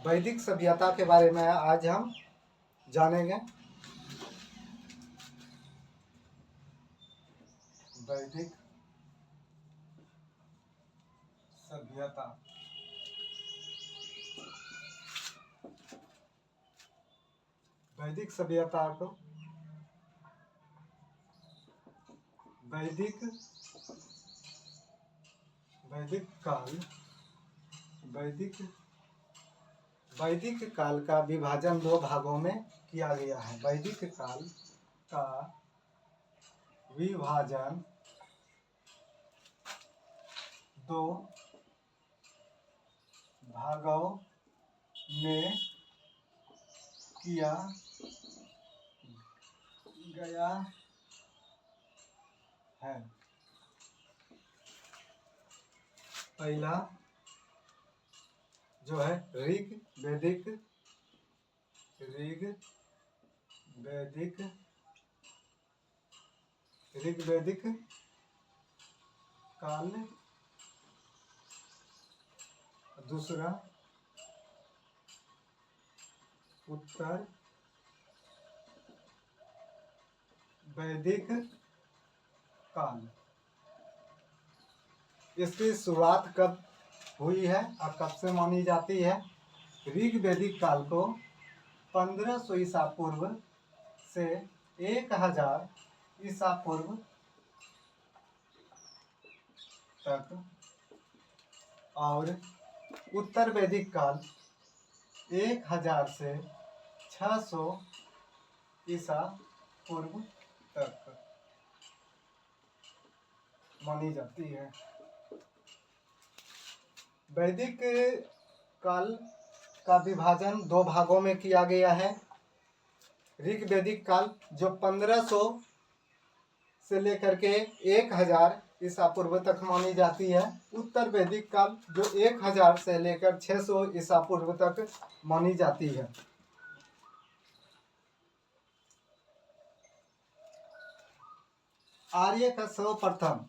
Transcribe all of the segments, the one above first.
वैदिक सभ्यता के बारे में आज हम जानेंगे। वैदिक सभ्यता। वैदिक सभ्यता को वैदिक काल का विभाजन दो भागों में किया गया है। वैदिक काल का विभाजन दो भागों में किया गया है। पहला जो है ऋग्वैदिक काल, दूसरा उत्तर वैदिक काल। इसकी शुरुआत कब हुई है और कब से मानी जाती है? ऋग्वैदिक काल को 1500 ईसा पूर्व से 1000 ईसा पूर्व तक और उत्तर वैदिक काल 1000 से 600 ईसा पूर्व तक मानी जाती है। वैदिक काल का विभाजन दो भागों में किया गया है। ऋग्वैदिक काल जो 1500 से लेकर के 1000 ईसा पूर्व तक मानी जाती है। उत्तर वैदिक काल जो 1000 से लेकर 600 ईसा पूर्व तक मानी जाती है। आर्य का सर्वप्रथम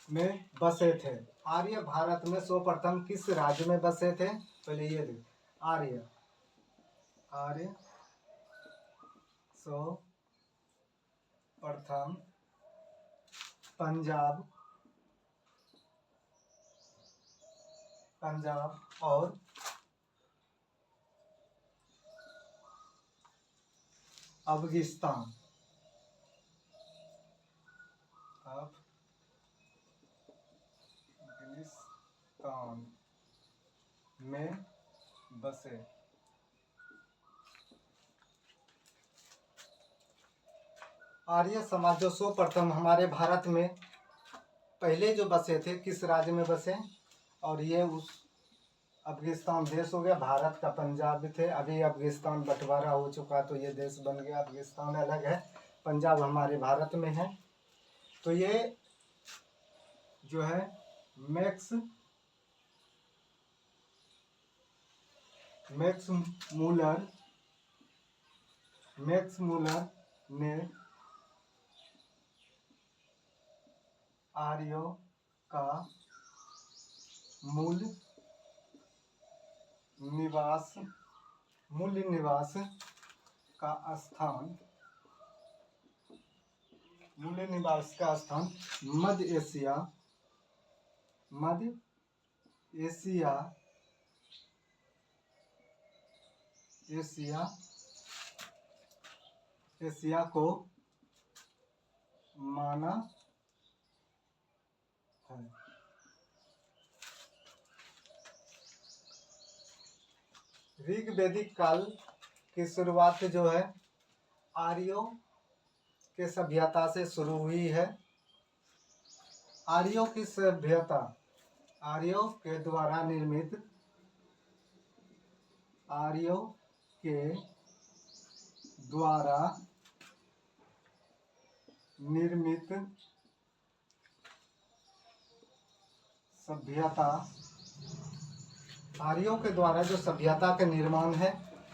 में बसे थे। आर्य भारत में सर्वप्रथम किस राज्य में बसे थे? पहले ये देखिए, आर्य सर्वप्रथम पंजाब और अफगानिस्तान में बसे। आर्य समाज जो सर्वप्रथम हमारे भारत में पहले जो बसे थे, किस राज्य में बसे? और ये उस अफगानिस्तान देश हो गया। भारत का पंजाब भी थे, अभी अफगानिस्तान बंटवारा हो चुका तो ये देश बन गया। अफगानिस्तान अलग है, पंजाब हमारे भारत में है। तो ये जो है मैक्स मूलर ने आर्यों का मूल निवास का स्थान मध्य एशिया को माना है। ऋग्वैदिक काल की शुरुआत जो है आर्यों के सभ्यता से शुरू हुई है। आर्यों की सभ्यता आर्यों के द्वारा निर्मित सभ्यता, आर्यों के द्वारा जो सभ्यता का निर्माण है,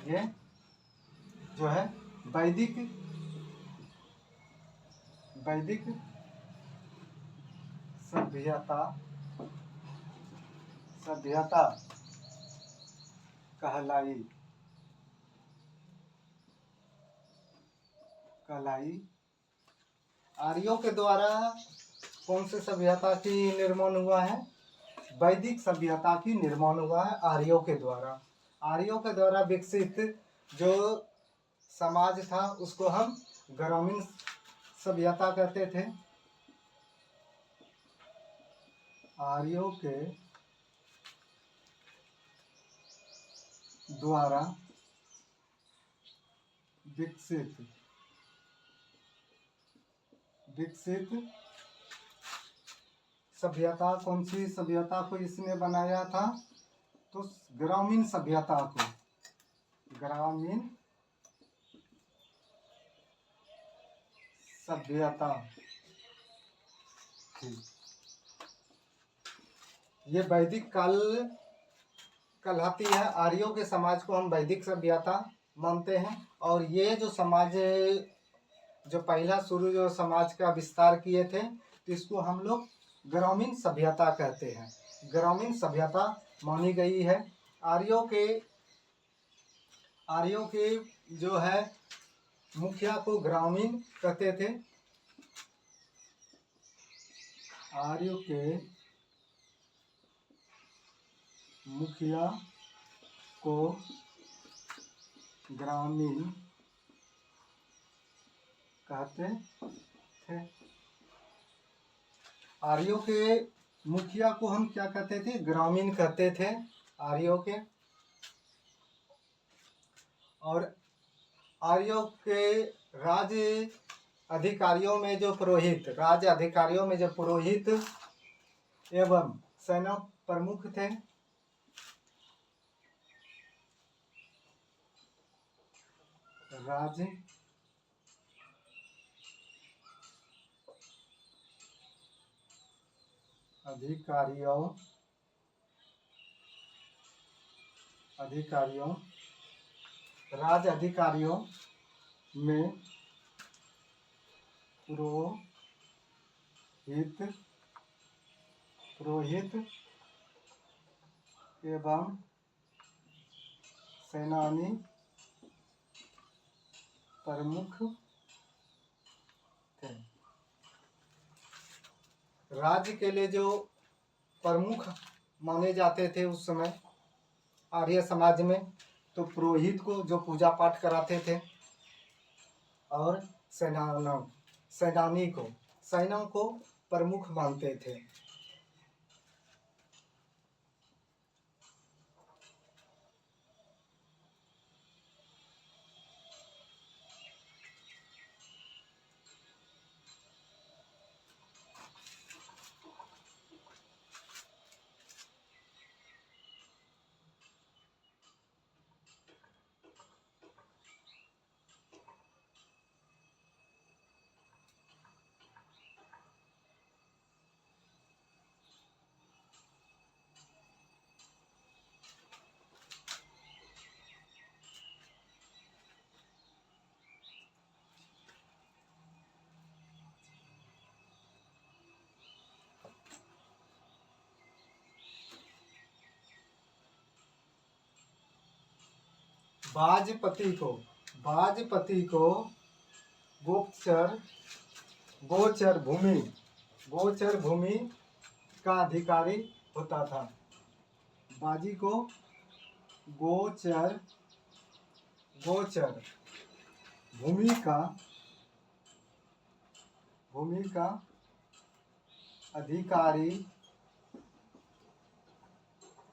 ये जो है वैदिक सभ्यता सभ्यता कहलाई। आर्यों के द्वारा कौन से सभ्यता की निर्माण हुआ है? वैदिक सभ्यता की निर्माण हुआ है आर्यों के द्वारा। आर्यों के द्वारा विकसित जो समाज था उसको हम ग्रामीण सभ्यता कहते थे। आर्यों के द्वारा विकसित सभ्यता, कौन सी सभ्यता को इसने बनाया था? तो ग्रामीण सभ्यता को, ग्रामीण सभ्यता थी। ये वैदिक काल कहलाती है। आर्यों के समाज को हम वैदिक सभ्यता मानते हैं। और ये जो समाज, जो पहला शुरू जो समाज का विस्तार किए थे, तो इसको हम लोग ग्रामीण सभ्यता कहते हैं। ग्रामीण सभ्यता मानी गई है। आर्यों के जो है मुखिया को ग्रामीण कहते थे। आर्यों के मुखिया को ग्रामीण कहते थे। आर्यों के मुखिया को हम क्या कहते थे? ग्रामीण कहते थे आर्यों के। और आर्यों के राज्य अधिकारियों में जो पुरोहित एवं सेना प्रमुख थे। राज्य अधिकारियों में पुरोहित एवं सेनानी प्रमुख थे। राज्य के लिए जो प्रमुख माने जाते थे उस समय आर्य समाज में, तो पुरोहित को जो पूजा पाठ कराते थे, और सेना को प्रमुख मानते थे। बाजपति को गोचर भूमि का अधिकारी होता था। बाजी को गोचर भूमि का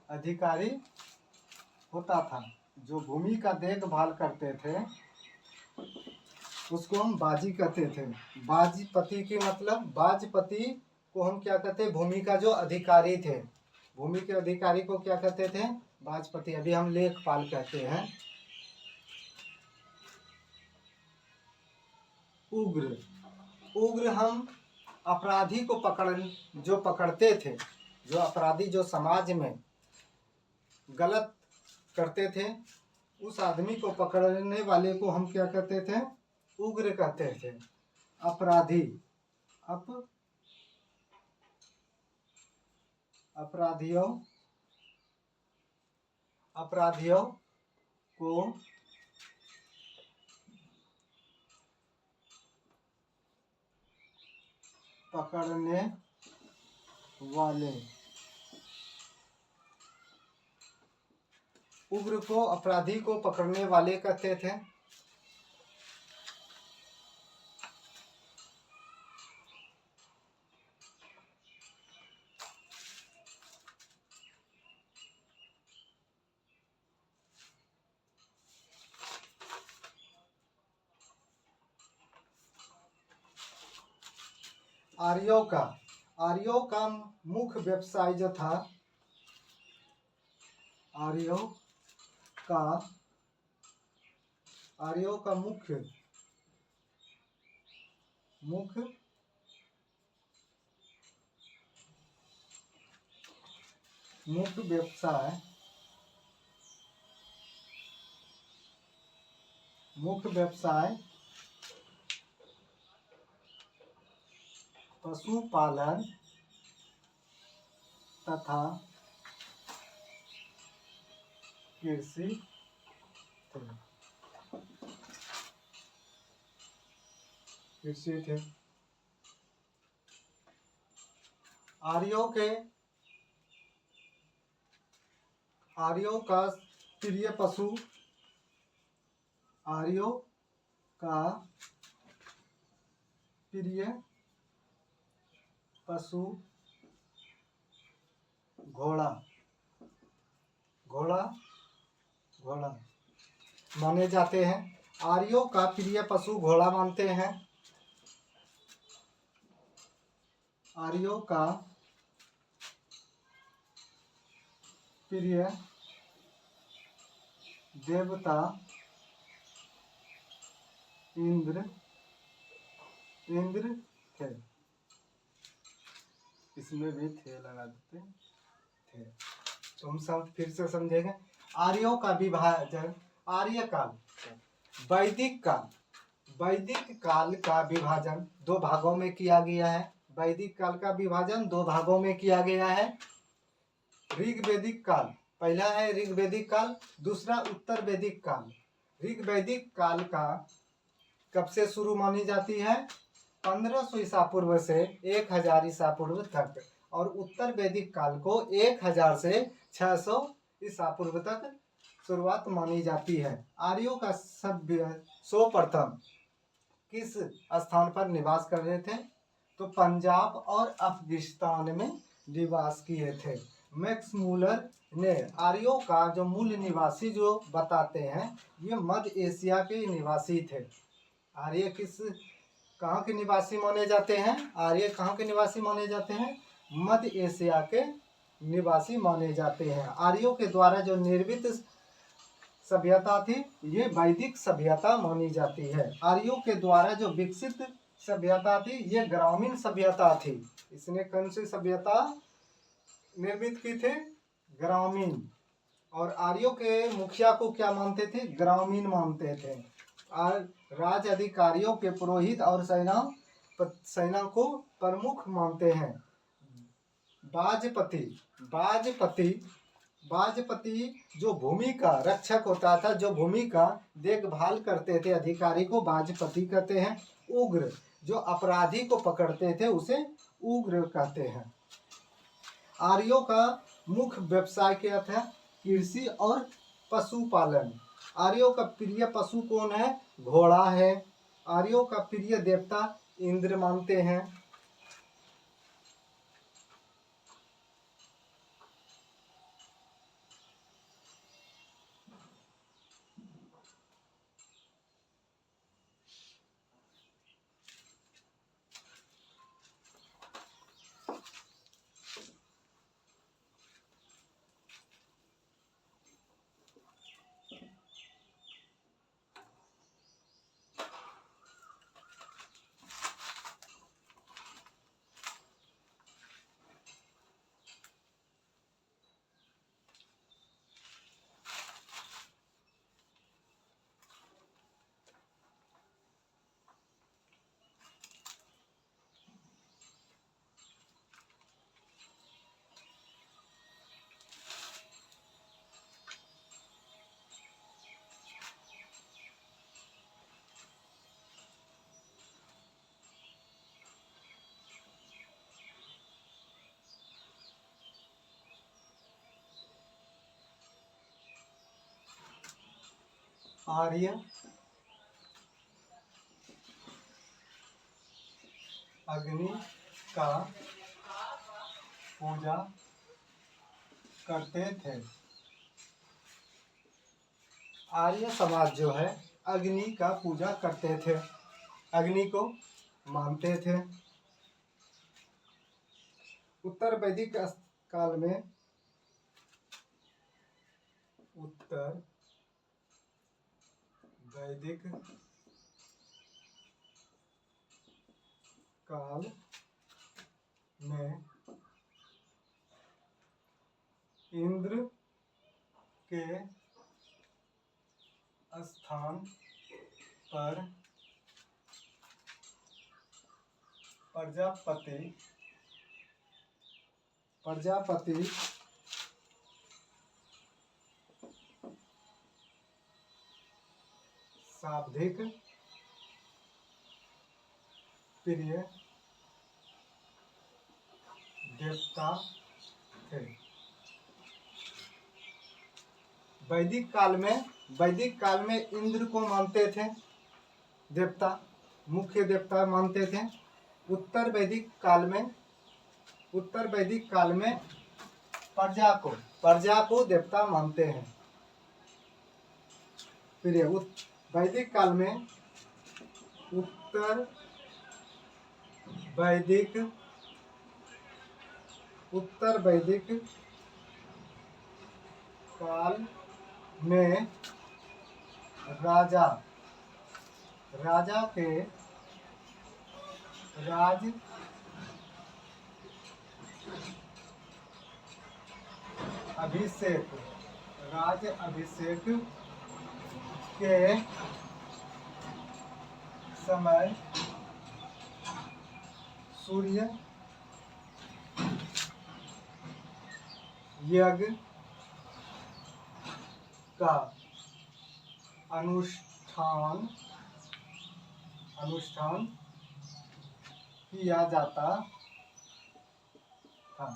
अधिकारी होता था। जो भूमि का देखभाल करते थे उसको हम बाजी कहते थे। बाजपति की मतलब, बाजपति को हम क्या कहते? भूमि का जो अधिकारी थे, भूमि के अधिकारी को क्या कहते थे? बाजपति। अभी हम लेखपाल कहते हैं। उग्र हम अपराधी को पकड़ते थे। जो अपराधी जो समाज में गलत करते थे, उस आदमी को पकड़ने वाले को हम क्या कहते थे? उग्र कहते थे। अपराधियों अपराधियों को पकड़ने वाले। उग्र को अपराधी को पकड़ने वाले कहते थे। आर्यों का मुख्य व्यवसाय जो था, आर्यों का मुख्य व्यवसाय पशुपालन तथा कृषि थे। आर्यों का प्रिय पशु, आर्यों का प्रिय पशु घोड़ा माने जाते हैं। आर्यों का प्रिय पशु घोड़ा मानते हैं। आर्यों का प्रिय देवता इंद्र थे। इसमें भी थे लगा देते थे। तो हम सब फिर से समझेंगे। आर्यों का विभाजन, आर्यकाल, वैदिक काल का विभाजन दो भागों में किया गया है। वैदिक काल का विभाजन दो भागों में किया गया है। ऋग्वैदिक काल, पहला है ऋग्वैदिक काल, दूसरा उत्तर वैदिक काल। ऋग्वैदिक काल का कब से शुरू मानी जाती है? 1500 ईसा पूर्व से 1000 ईसा पूर्व तक, और उत्तर वैदिक काल को 1000 से 600 ईसा पूर्व तक शुरुआत मानी जाती है। आर्यों का सभ्य सर्वप्रथम किस स्थान पर निवास कर रहे थे? तो पंजाब और अफगानिस्तान में निवास किए थे। मैक्स मूलर ने आर्यों का जो मूल निवासी जो बताते हैं, ये मध्य एशिया के निवासी थे। आर्य कहाँ के निवासी माने जाते हैं? आर्य कहाँ के निवासी माने जाते हैं? मध्य एशिया के निवासी माने जाते हैं। आर्यों के द्वारा जो निर्मित सभ्यता थी, ये वैदिक सभ्यता मानी जाती है। आर्यों के द्वारा जो विकसित सभ्यता थी, ये ग्रामीण सभ्यता थी। इसने कौन सी सभ्यता निर्मित की थी? ग्रामीण। और आर्यों के मुखिया को क्या मानते थे? ग्रामीण मानते थे। और राज अधिकारियों के पुरोहित और सेना को प्रमुख मानते हैं। बाजपति जो भूमि का रक्षक होता था, जो भूमि का देखभाल करते थे, अधिकारी को बाजपति कहते हैं। उग्र जो अपराधी को पकड़ते थे, उसे उग्र कहते हैं। आर्यों का मुख्य व्यवसाय क्या था? कृषि और पशुपालन। आर्यों का प्रिय पशु कौन है? घोड़ा है। आर्यों का प्रिय देवता इंद्र मानते हैं। आर्य अग्नि का पूजा करते थे। आर्य समाज जो है अग्नि का पूजा करते थे, अग्नि को मानते थे। उत्तर वैदिक काल में उत्तर वैदिक काल में इंद्र के स्थान पर प्रजापति शाब्दिक प्रिय देवता थे। वैदिक काल में इंद्र को मानते थे देवता, मुख्य देवता मानते थे। उत्तर वैदिक काल में प्रजा को देवता मानते हैं। फिर वैदिक काल में उत्तर वैदिक काल में राजा के राज अभिषेक के समय सूर्य यज्ञ का अनुष्ठान किया जाता था।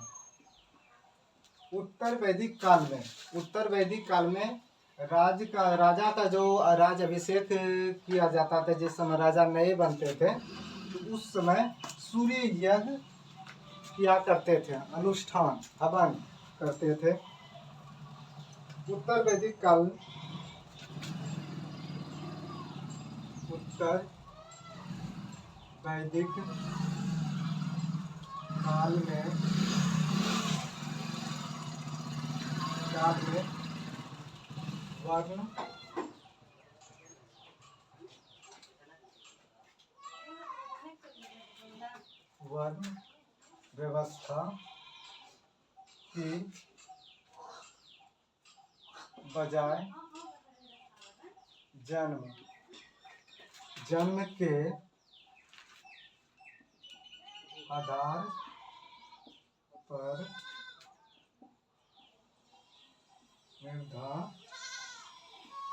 उत्तर वैदिक काल में राजा का जो राज अभिषेक किया जाता था, जिस समय राजा नए बनते थे तो उस समय सूर्य यज्ञ किया करते थे, अनुष्ठान हवन करते थे। उत्तर वैदिक काल में वर्ण व्यवस्था की बजाय जन्म के आधार पर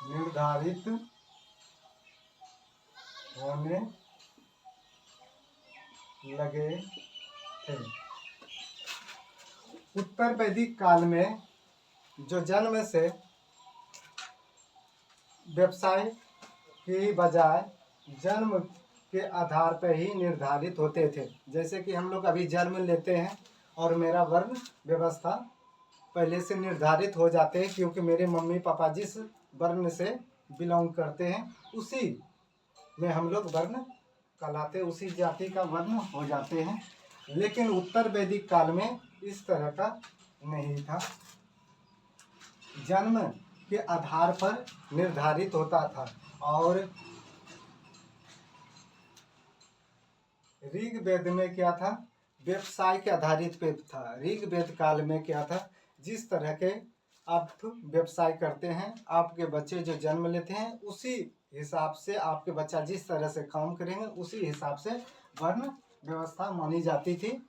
निर्धारित होने लगे थे। उत्तर वैदिक काल में जो जन्म से व्यवसाय की बजाय जन्म के आधार पर ही निर्धारित होते थे। जैसे कि हम लोग अभी जन्म लेते हैं और मेरा वर्ण व्यवस्था पहले से निर्धारित हो जाते हैं, क्योंकि मेरे मम्मी पापा जिस वर्ण से बिलोंग करते हैं उसी में हम लोग वर्ण कहलाते, उसी जाति का वर्ण हो जाते हैं। लेकिन उत्तर वैदिक काल में इस तरह का नहीं था, जन्म के आधार पर निर्धारित होता था। और ऋग्वेद में क्या था, व्यवसाय के आधारित पे था। ऋग्वेद काल में क्या था, जिस तरह के आप व्यवसाय करते हैं, आपके बच्चे जो जन्म लेते हैं उसी हिसाब से आपके बच्चा जिस तरह से काम करेंगे उसी हिसाब से वर्ण व्यवस्था मानी जाती थी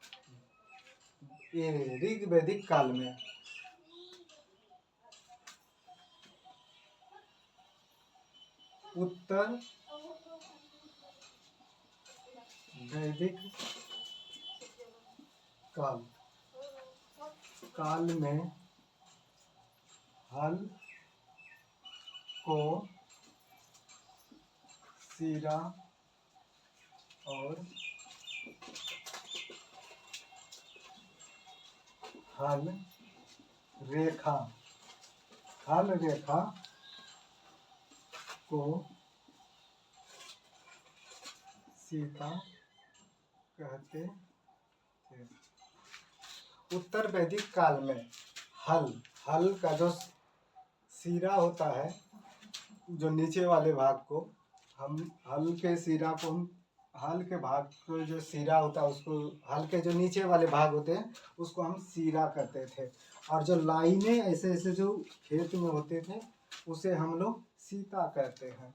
ये ऋग्वेदिक काल में। उत्तर वैदिक काल में हल को सिरा और हल रेखा, हल रेखा को सीता कहते थे। उत्तर वैदिक काल में हल का जो सिरा होता है, जो नीचे वाले भाग को हम हल के सिरा को, हल के भाग को जो सिरा होता है उसको, हल के जो नीचे वाले भाग होते हैं उसको हम सिरा कहते थे। और जो लाइनें ऐसे ऐसे जो खेत में होते थे उसे हम लोग सीता कहते हैं।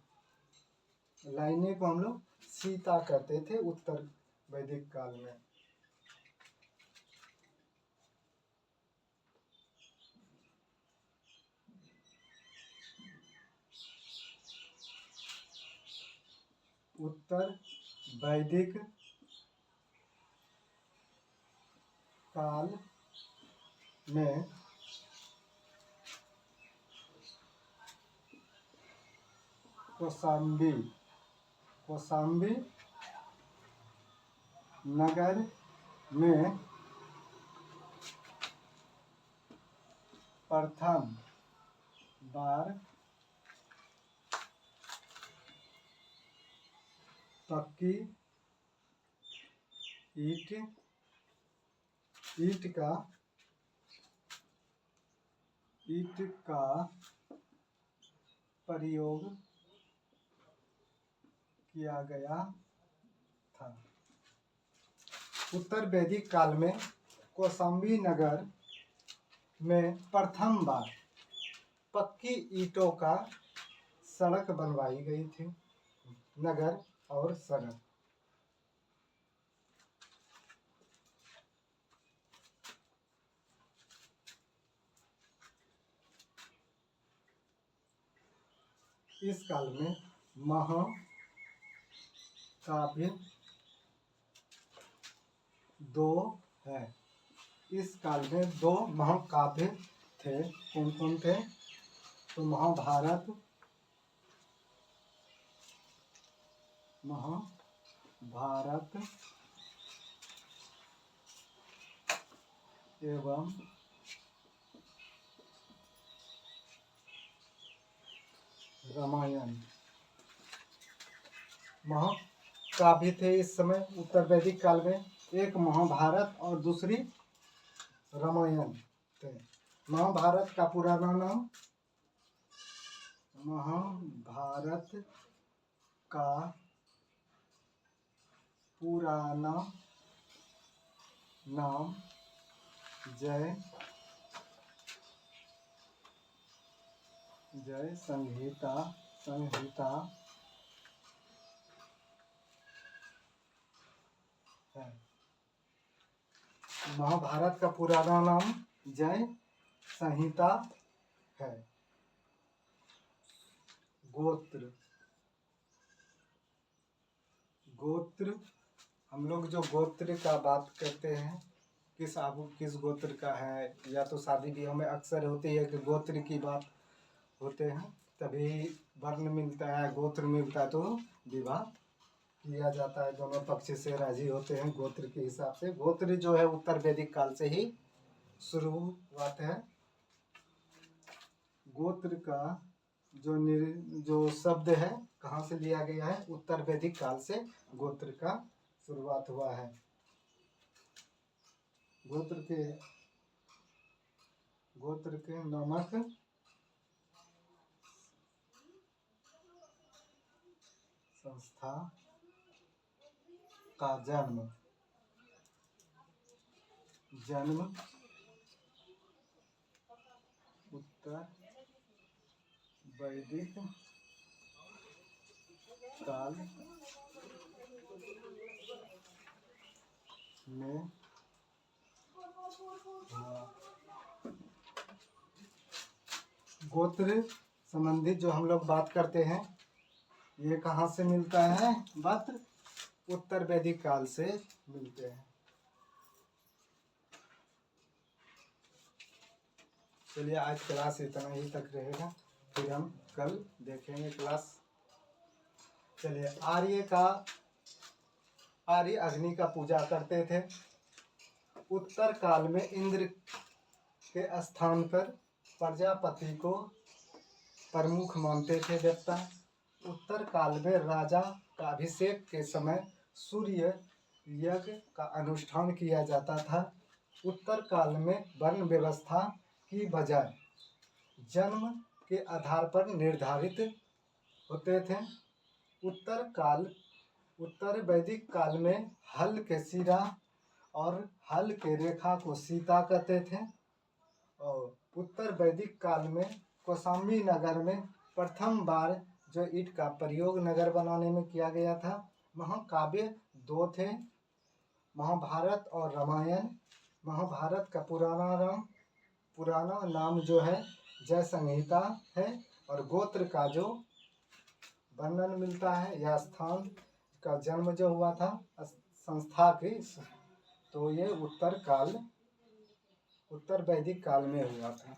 लाइनें को हम लोग सीता कहते थे उत्तर वैदिक काल में। उत्तर वैदिक काल में कौशाम्बी नगर में प्रथम बार पक्की ईंट का प्रयोग किया गया था। उत्तर वैदिक काल में कौशाम्बी नगर में प्रथम बार पक्की ईंटों का सड़क बनवाई गई थी। नगर और सड़क। इस काल में महाकाव्य दो है। इस काल में दो महाकाव्य थे। कौन कौन थे? तो महाभारत एवं रामायण। महाकाव्य थे इस समय उत्तर वैदिक काल में। एक महाभारत और दूसरी रामायण थे। महाभारत का पुराना नाम, महाभारत का पुराना नाम जय संहिता है। महाभारत का पुराना नाम जय संहिता है। गोत्र हम लोग जो गोत्र का बात करते हैं, किस गोत्र का है, या तो शादी ब्याह में अक्सर होती है कि गोत्र की बात होते हैं, तभी वर्ण मिलता है, गोत्र मिलता है तो विवाह किया जाता है। दोनों पक्ष से राजी होते हैं गोत्र के हिसाब से। गोत्र जो है उत्तर वैदिक काल से ही शुरुआत है। गोत्र का जो शब्द है कहाँ से लिया गया है? उत्तर वैदिक काल से गोत्र का शुरुआत हुआ है। गोत्र के नामक संस्था का जन्म उत्तर वैदिक काल में गोत्र संबंधित जो हम लोग बात करते हैं, ये कहाँ से मिलता है? वक्त उत्तर वैदिक काल से मिलते हैं। चलिए आज क्लास इतना ही तक रहेगा, फिर हम कल देखेंगे क्लास। चलिए, आर्य अग्नि का पूजा करते थे। उत्तर काल में इंद्र के स्थान पर प्रजापति को प्रमुख मानते थे देवता। उत्तर काल में राजा का अभिषेक के समय सूर्य यज्ञ का अनुष्ठान किया जाता था। उत्तर काल में वर्ण व्यवस्था की बजाय जन्म के आधार पर निर्धारित होते थे। उत्तर वैदिक काल में हल के सिरा और हल के रेखा को सीता कहते थे। और उत्तर वैदिक काल में कौशाम्बी नगर में प्रथम बार जो ईंट का प्रयोग नगर बनाने में किया गया था। महाकाव्य दो थे, महाभारत और रामायण। महाभारत का पुराना नाम जो है जय संहिता है, और गोत्र का जो वर्णन मिलता है या स्थान का जन्म जो हुआ था संस्था की, तो ये उत्तर वैदिक काल में हुआ था।